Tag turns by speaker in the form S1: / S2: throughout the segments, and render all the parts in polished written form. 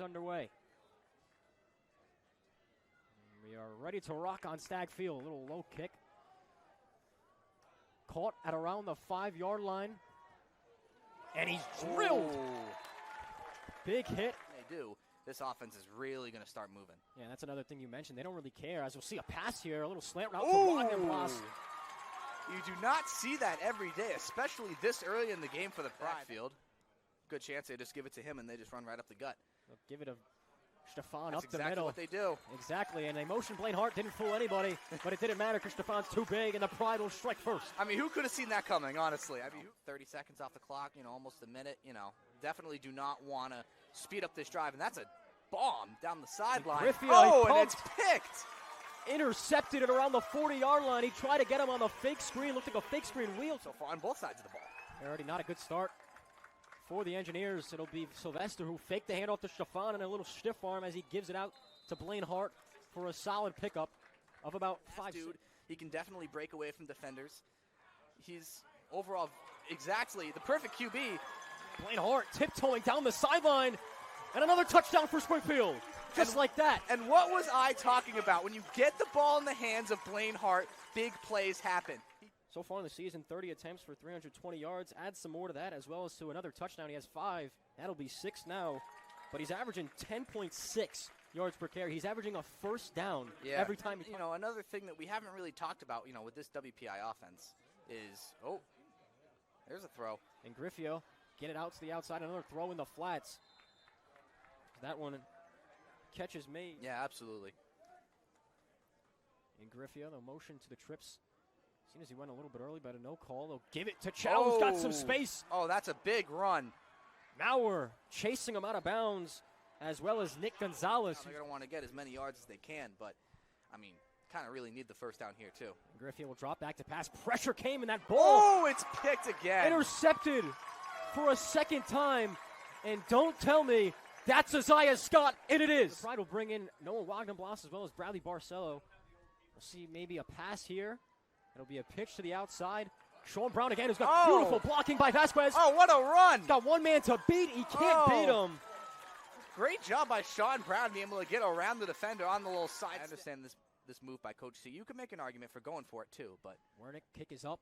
S1: underway. And we are ready to rock on Stag Field. A little low kick. Caught at around the 5-yard line. And he's drilled. Big hit.
S2: They do. This offense is really going to start moving.
S1: Yeah, that's another thing you mentioned. They don't really care. As you'll see a pass here, a little slant route to Wagenblas.
S2: You do not see that every day, especially this early in the game for the backfield. Good chance they just give it to him and they just run right up the gut.
S1: They'll give it to Stefan
S2: That's
S1: up the
S2: exactly
S1: middle.
S2: what they do.
S1: Exactly, and they motion Blaine Hart. Didn't fool anybody, but it didn't matter because Stefan's too big and the pride will strike first.
S2: I mean, who could have seen that coming, honestly? I mean, 30 seconds off the clock, almost a minute, Definitely do not want to speed up this drive, and that's a bomb down the sideline. And it's picked.
S1: Intercepted it around the 40-yard line. He tried to get him on the fake screen. Looked like a fake screen wheel.
S2: So far on both sides of the ball.
S1: Already not a good start for the Engineers. It'll be Sylvester who faked the handoff to Stefan and a little stiff arm as he gives it out to Blaine Hart for a solid pickup of about 5.
S2: Dude, he can definitely break away from defenders. He's overall exactly the perfect QB.
S1: Blaine Hart tiptoeing down the sideline, and another touchdown for Springfield. Just like that.
S2: And what was I talking about? When you get the ball in the hands of Blaine Hart, big plays happen.
S1: So far in the season, 30 attempts for 320 yards. Add some more to that, as well as to another touchdown. He has 5. That'll be 6 now. But he's averaging 10.6 yards per carry. He's averaging a first down every time.
S2: Another thing that we haven't really talked about, with this WPI offense is, there's a throw.
S1: And Griffio get it out to the outside. Another throw in the flats. That one catches made.
S2: Yeah, absolutely.
S1: And Griffio, the motion to the trips. Seeing as he went a little bit early, but a no call. They'll give it to Chow, who's got some space.
S2: Oh, that's a big run.
S1: Maurer chasing him out of bounds, as well as Nick Gonzalez.
S2: They're going to want to get as many yards as they can, but, kind of really need the first down here, too.
S1: And Griffio will drop back to pass. Pressure came in that ball.
S2: Oh, it's picked again.
S1: Intercepted for a second time. And don't tell me that's Isaiah Scott, and it is. The Pride will bring in Noah Wagenblas as well as Bradley Barcelo. We'll see maybe a pass here. It'll be a pitch to the outside. Sean Brown again, who's got beautiful blocking by Vasquez.
S2: Oh, what a run.
S1: He's got one man to beat. He can't beat him.
S2: Great job by Sean Brown being able to get around the defender on the little side. I understand this move by Coach C. You can make an argument for going for it, too. But
S1: Wernick kick is up.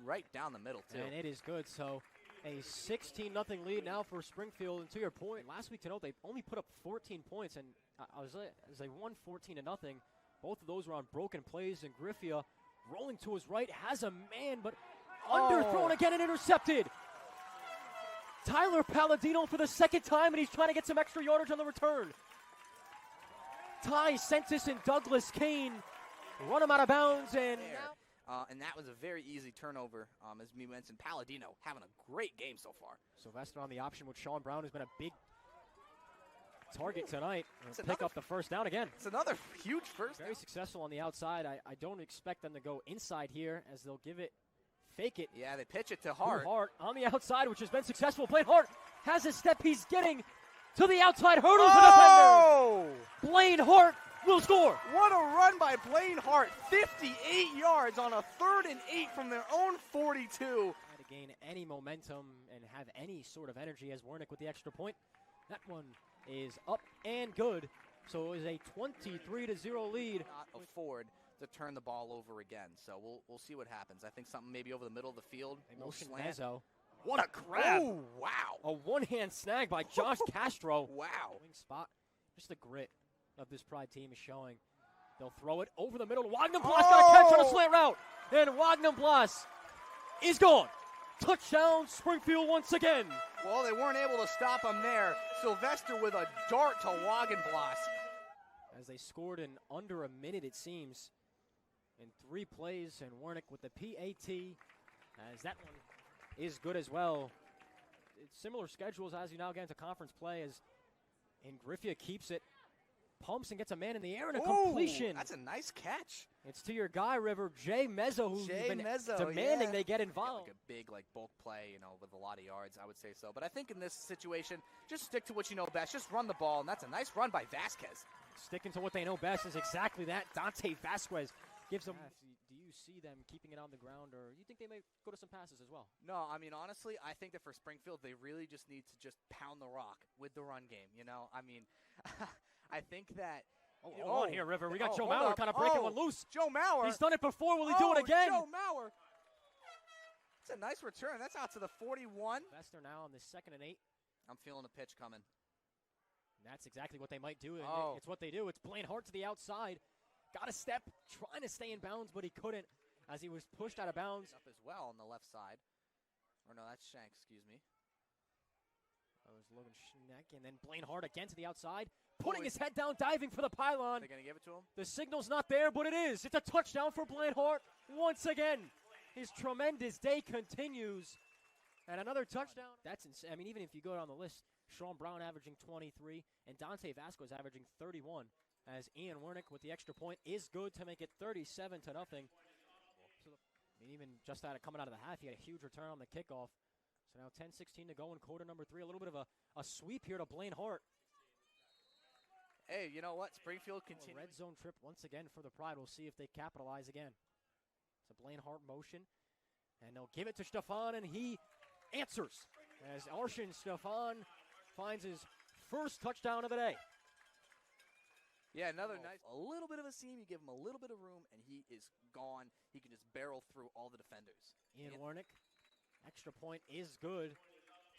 S2: Right down the middle, too.
S1: And it is good. So a 16-0 lead now for Springfield. And to your point, last week to note, they only put up 14 points. And as they won 14-0, both of those were on broken plays. And Griffia rolling to his right, has a man, but underthrown again and intercepted. Tyler Palladino for the second time, and he's trying to get some extra yardage on the return. Ty Sentis and Douglas Kane run him out of bounds, and
S2: that was a very easy turnover, as we mentioned. Palladino having a great game so far.
S1: Sylvester on the option with Sean Brown, who's been a big target tonight. Pick up the first down again.
S2: It's another huge first
S1: Very successful on the outside. I don't expect them to go inside here, as they'll fake it.
S2: Yeah, they pitch it to Hart.
S1: Hart on the outside, which has been successful. Blaine Hart has a step. He's getting to the outside, hurdles the defender. Blaine Hart will score.
S2: What a run by Blaine Hart. 58 yards on a 3rd and 8 from their own 42.
S1: Trying to gain any momentum and have any sort of energy as Wernick with the extra point. That one is up and good. So it is a 23-0 lead.
S2: Not afford to turn the ball over again. So we'll see what happens. I think something maybe over the middle of the field.
S1: Motion Mezzo. What a grab.
S2: Oh, wow.
S1: A one-hand snag by Josh Castro.
S2: Wow.
S1: Wing spot. Just the grit of this Pride team is showing. They'll throw it over the middle. Wagenblas got a catch on a slant route. And Wagenblas is gone. Touchdown, Springfield once again.
S2: Well, they weren't able to stop him there. Sylvester with a dart to Wagenblas.
S1: As they scored in under a minute, it seems, in 3 plays, and Wernick with the PAT, as that one is good as well. It's similar schedules as you now get into conference play, and Griffia keeps it, pumps and gets a man in the air and a completion.
S2: That's a nice catch.
S1: It's to your guy, River, Jay Mezzo, who's been demanding they get involved.
S2: Like a big, bulk play, with a lot of yards, I would say so. But I think in this situation, just stick to what you know best. Just run the ball, and that's a nice run by Vasquez.
S1: Sticking to what they know best is exactly that. Dante Vasquez gives them. Do you see them keeping it on the ground, or you think they may go to some passes as well?
S2: No, I mean, honestly, I think that for Springfield, they really just need to just pound the rock with the run game, you know? I mean, I think that...
S1: On here, River. We got Joe Mauer kind of breaking one loose.
S2: Joe Mauer.
S1: He's done it before. Will he do it again?
S2: Joe Mauer. It's a nice return. That's out to the 41.
S1: Vester now on the 2nd and 8.
S2: I'm feeling a pitch coming.
S1: That's exactly what they might do.
S2: Oh.
S1: It's what they do. It's Blaine Hart to the outside. Got a step, trying to stay in bounds, but he couldn't as he was pushed out of bounds.
S2: Up as well on the left side. Or no, that's Shank, excuse me.
S1: That was Logan Schneck, and then Blaine Hart again to the outside, putting his head down, diving for the pylon.
S2: They're going to give it to him?
S1: The signal's not there, but it is. It's a touchdown for Blaine Hart once again. His tremendous day continues. And another touchdown. That's insane. I mean, even if you go down the list, Sean Brown averaging 23, and Dante Vasquez averaging 31. As Ian Wernick with the extra point is good to make it 37-0. So I mean, even just coming out of the half, he had a huge return on the kickoff. So now 10-16 to go in quarter number 3. A little bit of a sweep here to Blaine Hart.
S2: Hey, you know what? Springfield continues.
S1: Red zone trip once again for the Pride. We'll see if they capitalize again. It's a Blaine Hart motion. And they'll give it to Stefan, and he answers. As Arshan Stefan finds his first touchdown of the day.
S2: Yeah, another nice, a little bit of a seam. You give him a little bit of room, and he is gone. He can just barrel through all the defenders.
S1: Ian Wernick, extra point is good.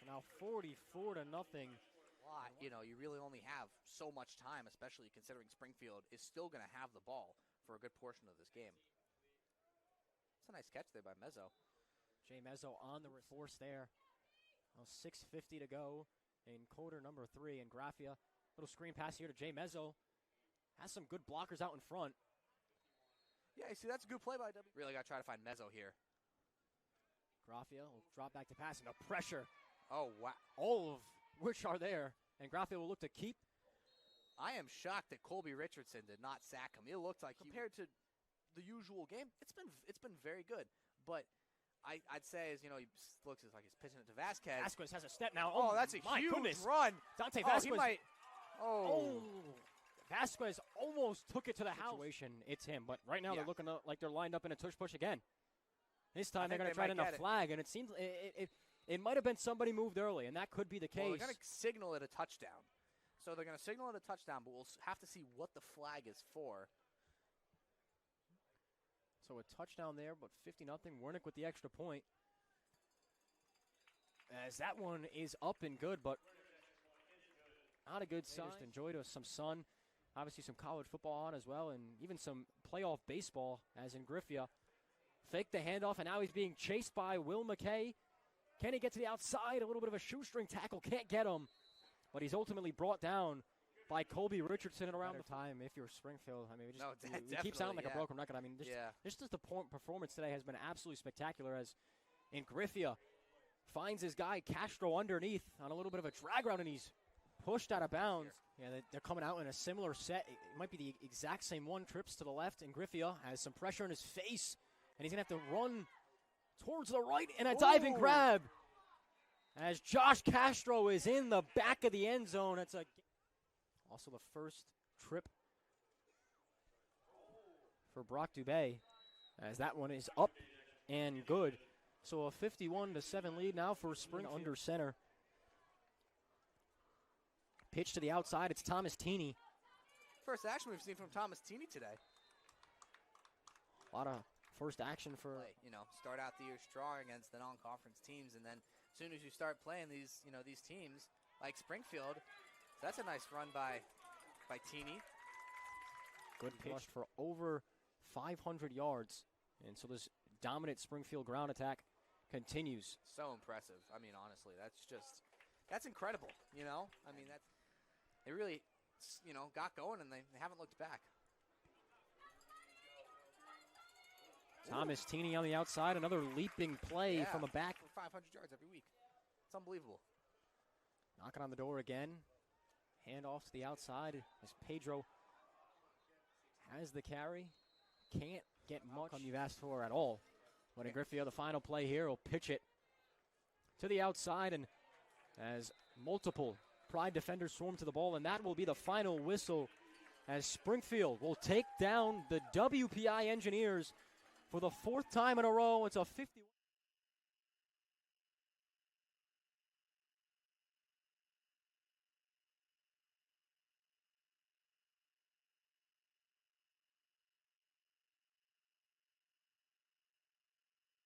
S1: Now 44-0.
S2: You know, you really only have so much time, especially considering Springfield is still going to have the ball for a good portion of this game. It's a nice catch there by Mezzo.
S1: Jay Mezzo on the force there. 6:50 to go in quarter number 3. And Graffia, little screen pass here to Jay Mezzo. Has some good blockers out in front.
S2: Yeah, you see, that's a good play by W. Really got to try to find Mezzo here.
S1: Graffia will drop back to pass, and the pressure.
S2: Oh, wow.
S1: All of which are there. And Graffia will look to keep.
S2: I am shocked that Colby Richardson did not sack him. It looked like compared to the usual game, it's been very good. But I'd say, as you know, he looks like he's pitching it to Vasquez.
S1: Vasquez has a step now.
S2: Oh, that's a huge run.
S1: Dante Vasquez.
S2: Oh.
S1: Vasquez almost took it to the house. It's him, but right now they're looking like they're lined up in a tush-push again. This time they're going to try to a flag, and it seems it might have been somebody moved early, and that could be the case.
S2: Well, they're going to signal it a touchdown. So they're going to signal it a touchdown, but we'll have to see what the flag is for.
S1: So a touchdown there, but 50-0. Wernick with the extra point. As that one is up and good, but not a good sign. Just enjoyed some sun. Obviously some college football on as well, and even some playoff baseball, as in Griffia. Faked the handoff, and now he's being chased by Will McKay. Can he get to the outside? A little bit of a shoestring tackle. Can't get him. But he's ultimately brought down by Colby Richardson and around the time. If you're Springfield, I mean, we keep sounding like a broken record. I mean, just the performance today has been absolutely spectacular. As in Griffia finds his guy Castro underneath on a little bit of a drag route, and he's pushed out of bounds. Yeah, they're coming out in a similar set. It might be the exact same one. Trips to the left, and Griffia has some pressure in his face, and he's going to have to run towards the right and a diving grab. As Josh Castro is in the back of the end zone. It's also the first trip for Brock Dubé, as that one is up and good. So a 51-7 lead now for Springfield under center. Pitch to the outside. It's Thomas Teeney.
S2: First action we've seen from Thomas Teeney today.
S1: A lot of first action for,
S2: start out the year strong against the non-conference teams, and then as soon as you start playing these teams like Springfield, that's a nice run by Teeney.
S1: Good pitch for over 500 yards, and so this dominant Springfield ground attack continues.
S2: So impressive. I mean, honestly, that's incredible. I mean, they really, got going, and they haven't looked back.
S1: Thomas Teeney on the outside, another leaping play from a back.
S2: 500 yards every week. It's unbelievable.
S1: Knocking on the door again. Hand off to the outside as Pedro has the carry. Can't get much you've asked for at all. But in Griffia, the final play here, will pitch it to the outside, and as multiple Pride defenders swarm to the ball, and that will be the final whistle as Springfield will take down the WPI Engineers For the fourth time in a row, it's a 50.